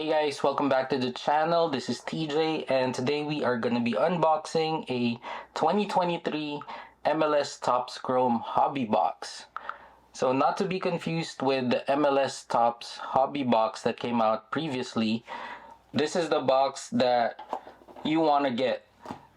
Hey guys, welcome back to the channel. This is TJ and today we are going to be unboxing a 2023 MLS Topps Chrome hobby box. So not to be confused with the MLS Topps hobby box that came out previously, this is the box that you want to get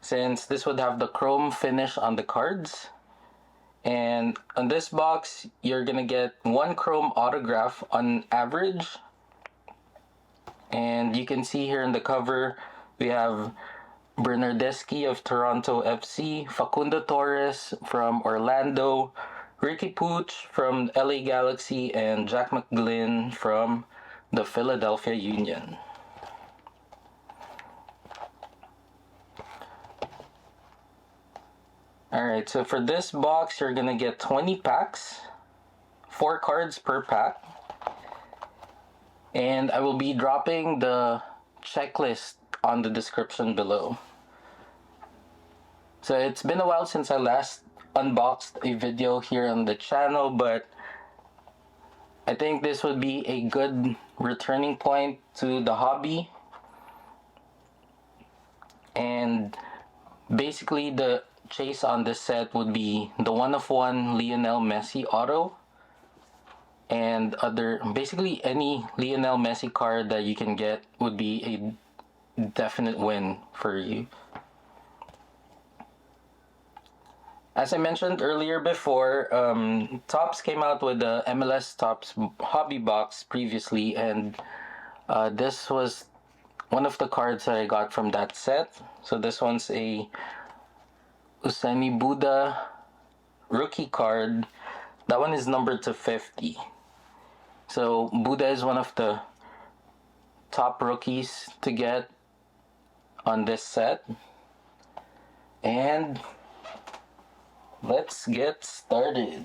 since this would have the chrome finish on the cards. And on this box, you're going to get one chrome autograph on average. And you can see here in the cover, we have Bernardeschi of Toronto FC, Facundo Torres from Orlando, Ricky Pooch from LA Galaxy, and Jack McGlynn from the Philadelphia Union. Alright, so for this box, you're going to get 20 packs, 4 cards per pack. And I will be dropping the checklist on the description below. So it's been a while since I last unboxed a video here on the channel, but I think this would be a good returning point to the hobby. And basically the chase on this set would be the 1-of-1 Lionel Messi auto. And basically any Lionel Messi card that you can get would be a definite win for you. As I mentioned earlier before, Topps came out with the MLS Topps hobby box previously, and this was one of the cards that I got from that set. So this one's a Useni Buddha rookie card. That one is numbered to 50. So Buddha is one of the top rookies to get on this set. And let's get started.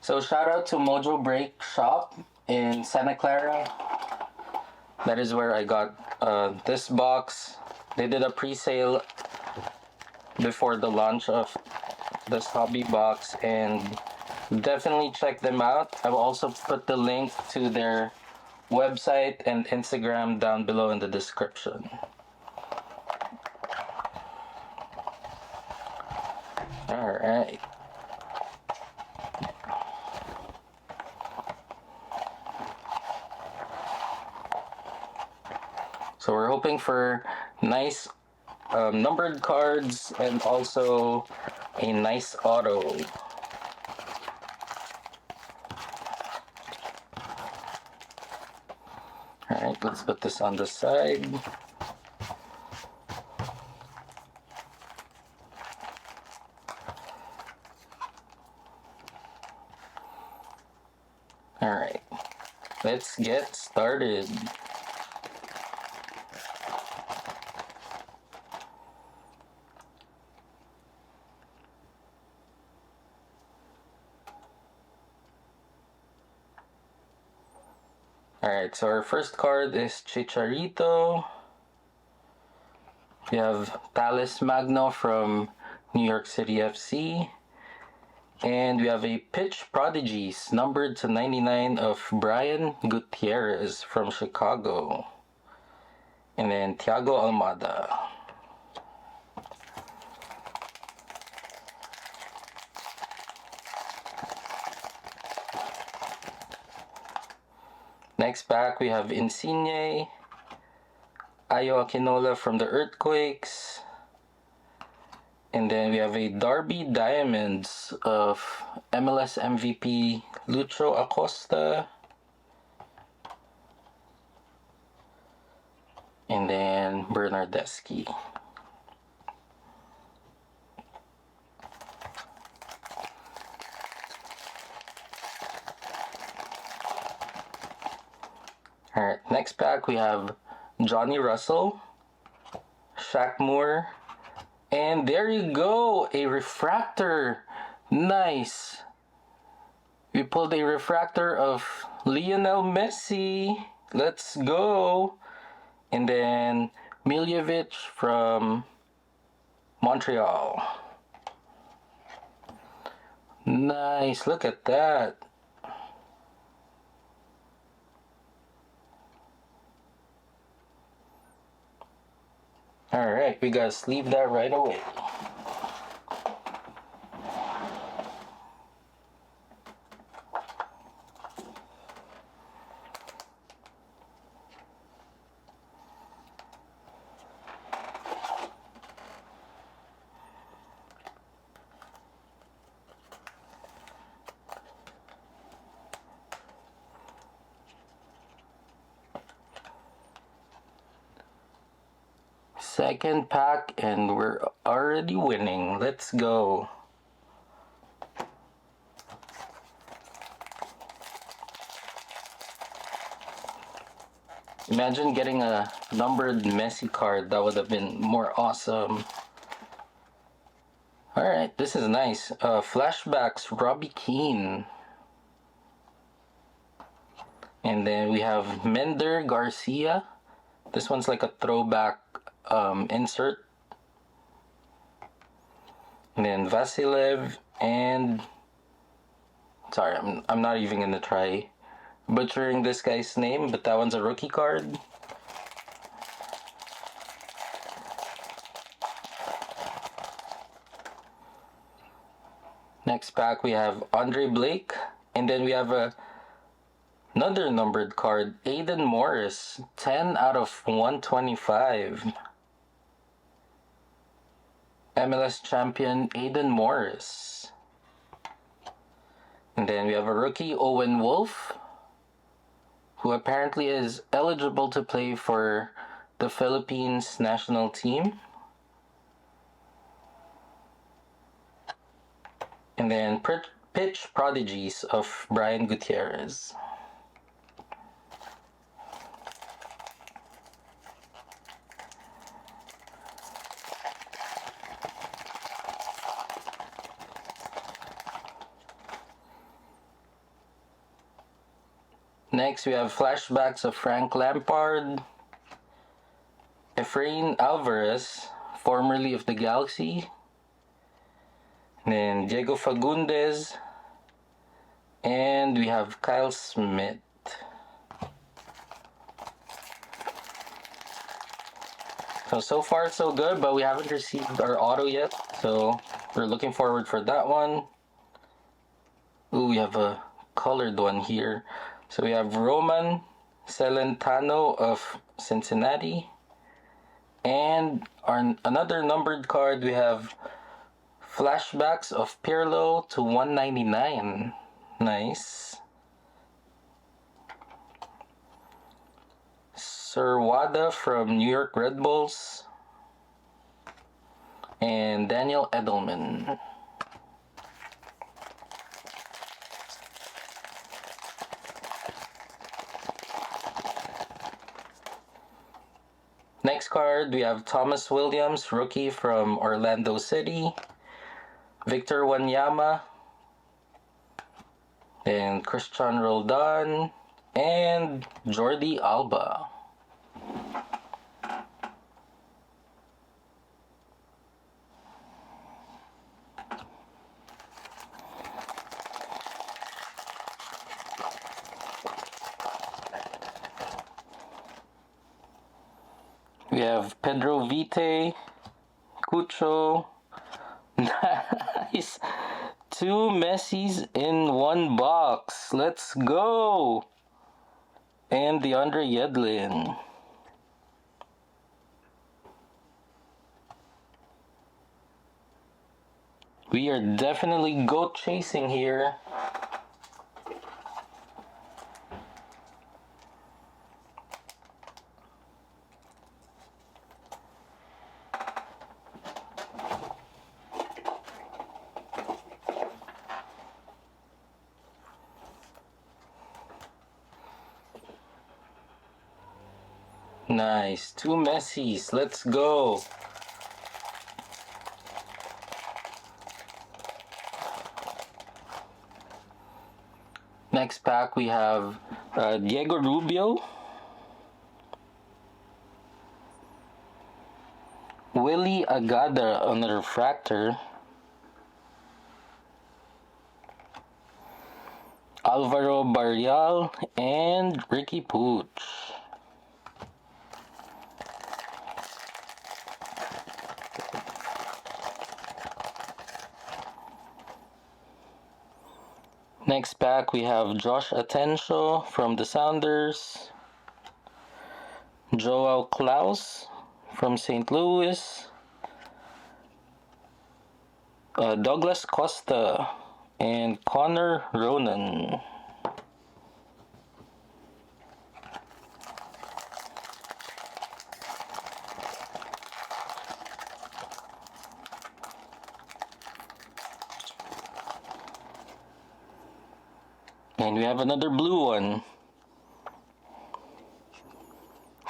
So shout out to Mojo Break Shop in Santa Clara. That is where I got this box. They did a pre-sale before the launch of this hobby box, and definitely check them out. I will also put the link to their website and Instagram down below in the description. Alright. So we're hoping for nice numbered cards and also a nice auto. Alright, let's put this on the side. Alright, let's get started. Alright, so our first card is Chicharito. We have Thales Magno from New York City FC. And we have a Pitch Prodigies numbered to 99 of Brian Gutierrez from Chicago. And then Thiago Almada. Next pack, we have Insigne, Ayo Akinola from the Earthquakes, and then we have a Derby Diamonds of MLS MVP Lucho Acosta, and then Bernardeschi. Alright, next pack we have Johnny Russell, Shaq Moore, and there you go, a refractor. Nice. We pulled a refractor of Lionel Messi. Let's go. And then Miljevic from Montreal. Nice, look at that. Alright, we gotta sleeve that right away. Second pack and we're already winning. Let's go. Imagine getting a numbered Messi card. That would have been more awesome. Alright, this is nice. Flashbacks, Robbie Keane. And then we have Mender Garcia. This one's like a throwback insert. And then Vasilev and... Sorry, I'm not even gonna try butchering this guy's name, but that one's a rookie card. Next pack we have Andre Blake, and then we have another numbered card, Aiden Morris, 10 out of 125. MLS champion Aiden Morris. And then we have a rookie, Owen Wolf, who apparently is eligible to play for the Philippines national team. And then pitch prodigies of Brian Gutierrez. Next, we have flashbacks of Frank Lampard, Efrain Alvarez, formerly of the Galaxy, and then Diego Fagundes, and we have Kyle Smith. So far so good, but we haven't received our auto yet, so we're looking forward for that one. Ooh, we have a colored one here. So we have Roman Celentano of Cincinnati. And another numbered card, we have flashbacks of Pirlo to 199. Nice. Serwada from New York Red Bulls. And Daniel Edelman. Next card, we have Thomas Williams, rookie from Orlando City. Victor Wanyama. And Christian Roldan. And Jordi Alba. We have Pedro Vite, Cucho. Nice. 2 Messis in one box. Let's go. And DeAndre Yedlin. We are definitely goat chasing here. Nice. 2 Messis. Let's go. Next pack we have Diego Rubio, Willie Ricky Agada on the refractor. Alvaro Barrial and Ricky Pooch. Next pack we have Josh Atencio from the Sounders, Joao Klaus from St. Louis, Douglas Costa, and Connor Ronan. And we have another blue one.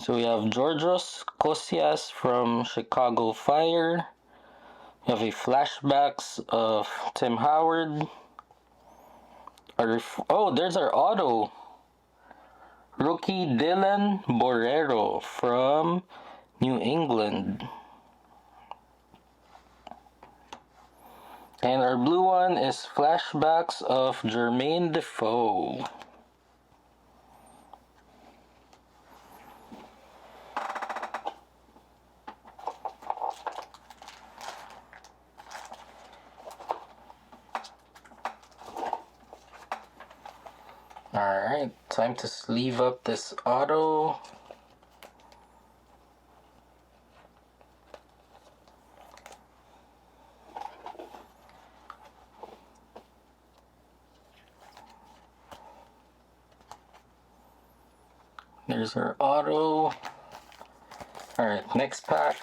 So we have Georgios Kosias from Chicago Fire. We have a flashbacks of Tim Howard. There's our auto. Rookie Dylan Borrero from New England. And our blue one is flashbacks of Jermaine Defoe. Alright, time to sleeve up this auto. There's our auto. Alright, next pack.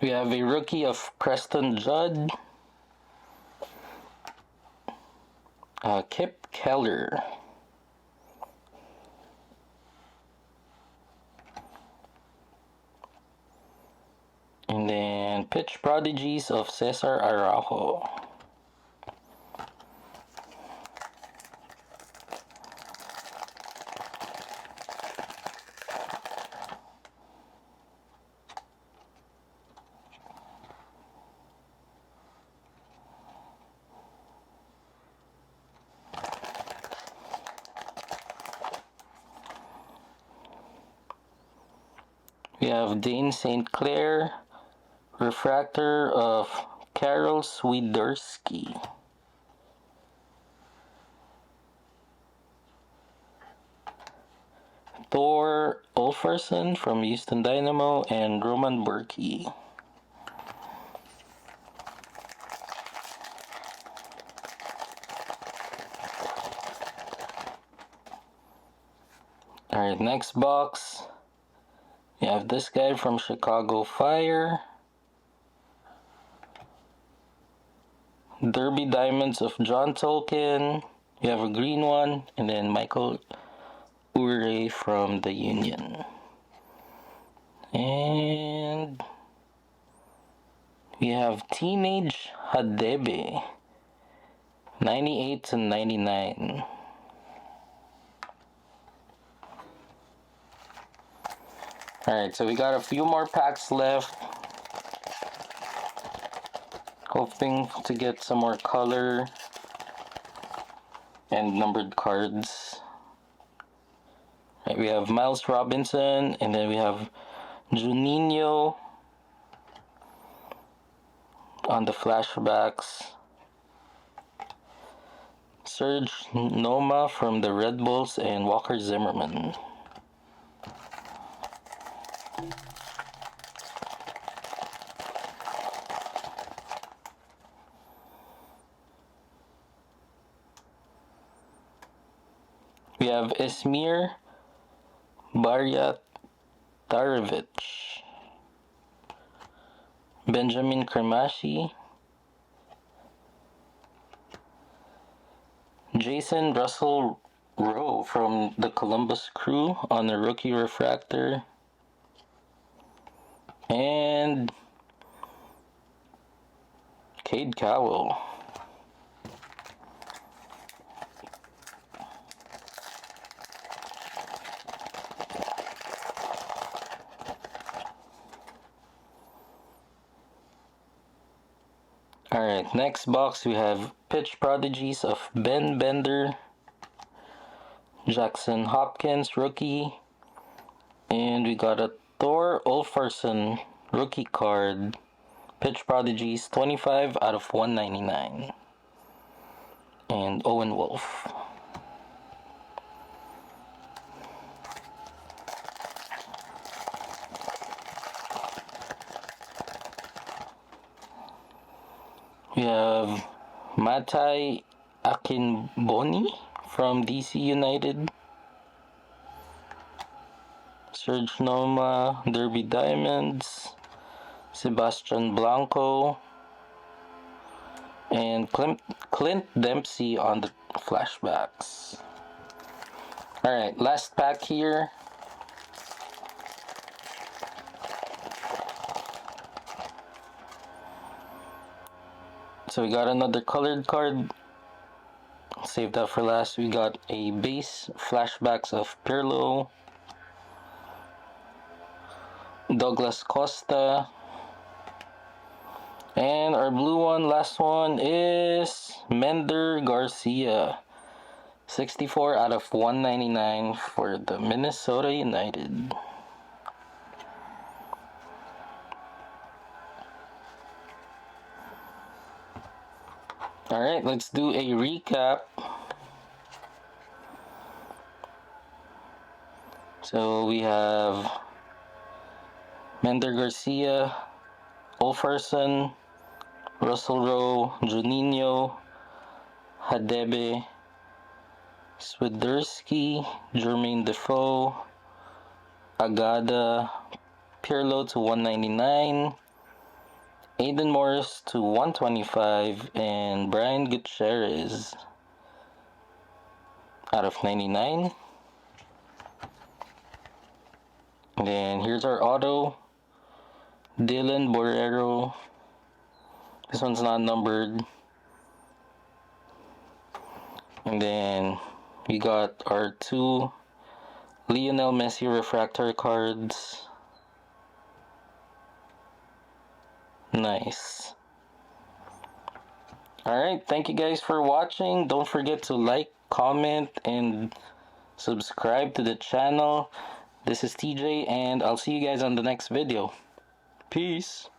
We have a rookie of Preston Judd, Kip Keller, and then pitch prodigies of Cesar Araujo. We have Dane St. Clair, refractor of Karol Swiderski. Thor Ulfarsson from Houston Dynamo and Roman Burki. Alright, next box. We have this guy from Chicago Fire. Derby Diamonds of John Tolkien. We have a green one. And then Michael Ure from the Union. And we have Teenage Hadebe. 98 to 99. Alright, so we got a few more packs left. Hoping to get some more color and numbered cards. Right, we have Miles Robinson, and then we have Juninho on the flashbacks. Serge Noma from the Red Bulls and Walker Zimmerman. We have Esmir Barjatarevic, Benjamin Kremashi, Jason Russell Rowe from the Columbus Crew on the rookie refractor, and Cade Cowell. Alright, next box we have pitch prodigies of Ben Bender, Jackson Hopkins rookie, and we got a Thor Olfarsson rookie card. Pitch prodigies 25 out of 199. And Owen Wolf. We have Matai Akinboni from DC United, Serge Noma, Derby Diamonds, Sebastian Blanco, and Clint Dempsey on the flashbacks. Alright, last pack here. So we got another colored card. Save that for last. We got a base flashbacks of Pirlo, Douglas Costa, and our blue one, last one, is Mender Garcia. 64 out of 199 for the Minnesota United. Alright, let's do a recap. So we have Mender Garcia, Olfarsson, Russell Rowe, Juninho, Hadebe, Swiderski, Jermaine Defoe, Agada, Pirlo to 199, Aiden Morris to 125, and Brian Gutierrez out of 99. And then here's our auto, Dylan Borrero. This one's not numbered. And then we got our two Lionel Messi refractor cards. Nice. Alright, thank you guys for watching. Don't forget to like, comment, and subscribe to the channel. This is TJ, and I'll see you guys on the next video. Peace.